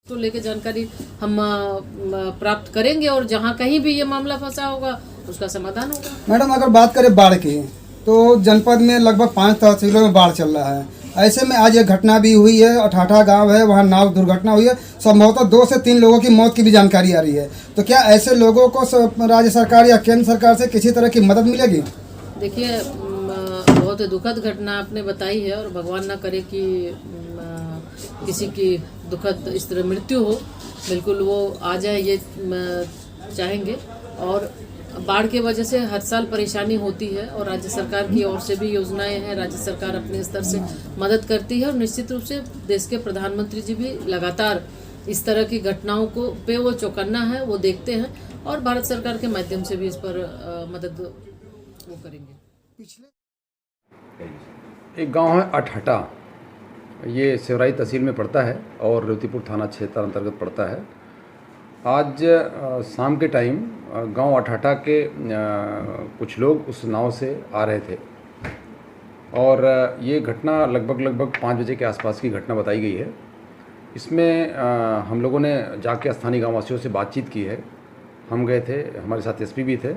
तो लेके जानकारी हम प्राप्त करेंगे और जहाँ कहीं भी ये मामला फंसा होगा उसका समाधान होगा। मैडम, अगर बात करें बाढ़ की, तो जनपद में लगभग 5 तहसीलों में बाढ़ चल रहा है। ऐसे में आज एक घटना भी हुई है, अठाठा गांव है, वहां नाव दुर्घटना हुई है। संभवतः 2 से 3 लोगों की मौत की भी जानकारी आ रही है। तो क्या ऐसे लोगों को राज्य सरकार या केंद्र सरकार से किसी तरह की मदद मिलेगी? देखिए, बहुत दुखद घटना आपने बताई है और भगवान ना करे कि किसी की दुखद इस तरह मृत्यु हो। बिल्कुल वो आ जाए ये चाहेंगे। और बाढ़ के वजह से हर साल परेशानी होती है और राज्य सरकार की ओर से भी योजनाएं हैं। राज्य सरकार अपने स्तर से मदद करती है और निश्चित रूप से देश के प्रधानमंत्री जी भी लगातार इस तरह की घटनाओं को पे वो चौकन्ना है, वो देखते हैं और भारत सरकार के माध्यम से भी इस पर मदद वो करेंगे। एक गांव है अठाठा, ये सेवराई तहसील में पड़ता है और रेवतीपुर थाना क्षेत्र अंतर्गत पड़ता है। आज शाम के टाइम गांव अठाठा के कुछ लोग उस नाव से आ रहे थे और ये घटना लगभग 5 बजे के आसपास की घटना बताई गई है। इसमें हम लोगों ने जाके स्थानीय गांववासियों से बातचीत की है। हम गए थे, हमारे साथ एसपी भी थे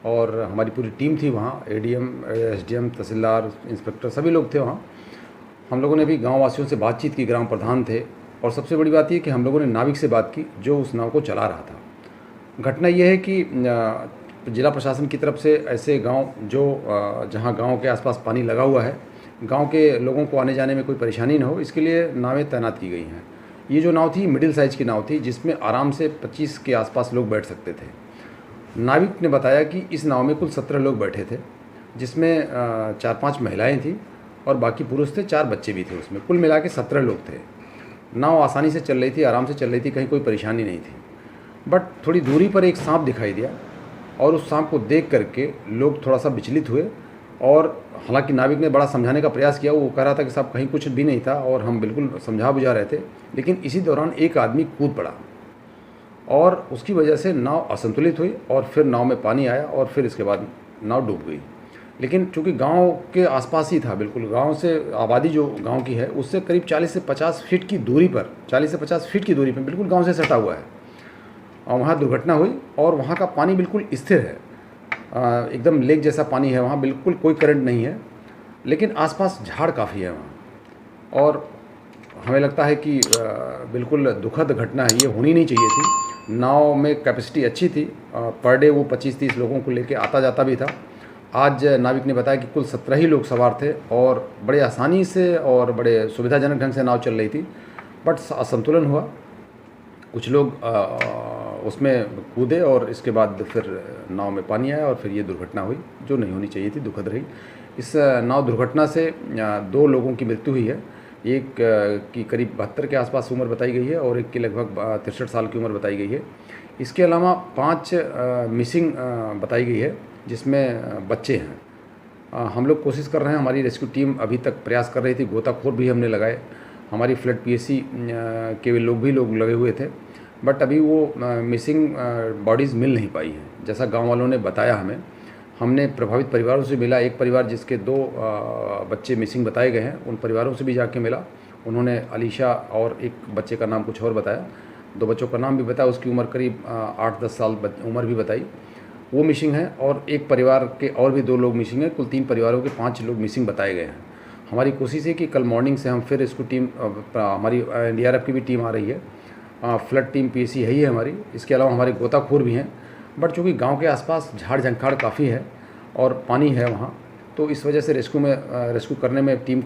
और हमारी पूरी टीम थी वहाँ, एडीएम, एसडीएम, तहसीलदार, इंस्पेक्टर सभी लोग थे वहाँ। हम लोगों ने भी गाँव वासियों से बातचीत की, ग्राम प्रधान थे और सबसे बड़ी बात ये कि हम लोगों ने नाविक से बात की जो उस नाव को चला रहा था। घटना ये है कि जिला प्रशासन की तरफ से ऐसे गांव जो जहां गांव के आसपास पानी लगा हुआ है, गांव के लोगों को आने जाने में कोई परेशानी न हो, इसके लिए नावें तैनात की गई हैं। ये जो नाव थी मिडिल साइज़ की नाव थी जिसमें आराम से 25 के आसपास लोग बैठ सकते थे। नाविक ने बताया कि इस नाव में कुल 17 लोग बैठे थे, जिसमें 4-5 महिलाएँ थीं और बाकी पुरुष थे, 4 बच्चे भी थे उसमें। कुल मिला के 17 लोग थे। नाव आसानी से चल रही थी, आराम से चल रही थी, कहीं कोई परेशानी नहीं थी। बट थोड़ी दूरी पर एक सांप दिखाई दिया और उस सांप को देख करके लोग थोड़ा सा विचलित हुए और हालांकि नाविक ने बड़ा समझाने का प्रयास किया। वो कह रहा था कि साहब कहीं कुछ भी नहीं था और हम बिल्कुल समझा बुझा रहे थे, लेकिन इसी दौरान एक आदमी कूद पड़ा और उसकी वजह से नाव असंतुलित हुई और फिर नाव में पानी आया और फिर इसके बाद नाव डूब गई। लेकिन चूँकि गांव के आसपास ही था, बिल्कुल गांव से आबादी जो गांव की है उससे करीब 40 से 50 फीट की दूरी पर, 40 से 50 फीट की दूरी पर बिल्कुल गांव से सटा हुआ है और वहाँ दुर्घटना हुई। और वहाँ का पानी बिल्कुल स्थिर है, एकदम लेक जैसा पानी है वहाँ, बिल्कुल कोई करंट नहीं है, लेकिन आसपास झाड़ काफ़ी है वहाँ। और हमें लगता है कि बिल्कुल दुखद घटना है, ये होनी नहीं चाहिए थी। नाव में कैपेसिटी अच्छी थी, पर डे वो 25-30 लोगों को लेके आता जाता भी था। आज नाविक ने बताया कि कुल 17 ही लोग सवार थे और बड़े आसानी से और बड़े सुविधाजनक ढंग से नाव चल रही थी, बट असंतुलन हुआ। कुछ लोग उसमें कूदे और इसके बाद फिर नाव में पानी आया और फिर ये दुर्घटना हुई जो नहीं होनी चाहिए थी, दुखद रही। इस नाव दुर्घटना से 2 लोगों की मृत्यु हुई है। एक की करीब 72 के आसपास उम्र बताई गई है और एक की लगभग 63 साल की उम्र बताई गई है। इसके अलावा 5 मिसिंग बताई गई है जिसमें बच्चे हैं। हम लोग कोशिश कर रहे हैं, हमारी रेस्क्यू टीम अभी तक प्रयास कर रही थी, गोताखोर भी हमने लगाए, हमारी फ्लड पीएससी के लोग लगे हुए थे, बट अभी वो मिसिंग बॉडीज़ मिल नहीं पाई हैं जैसा गांव वालों ने बताया हमें। हमने प्रभावित परिवारों से मिला, एक परिवार जिसके 2 बच्चे मिसिंग बताए गए हैं, उन परिवारों से भी जाके मिला। उन्होंने अलीशा और एक बच्चे का नाम कुछ और बताया, 2 बच्चों का नाम भी बताया, उसकी उम्र करीब 8-10 साल उम्र भी बताई, वो मिसिंग है। और एक परिवार के और भी 2 लोग मिसिंग हैं, कुल 3 परिवारों के 5 लोग मिसिंग बताए गए हैं। हमारी कोशिश है कि कल मॉर्निंग से हम फिर इसको टीम, हमारी एनडीआरएफ की भी टीम आ रही है, फ्लड टीम पीएसी है ही है हमारी, इसके अलावा हमारे गोताखोर भी हैं। बट चूँकि गांव के आसपास झाड़ झंखाड़ काफ़ी है और पानी है वहाँ, तो इस वजह से रेस्क्यू करने में टीम को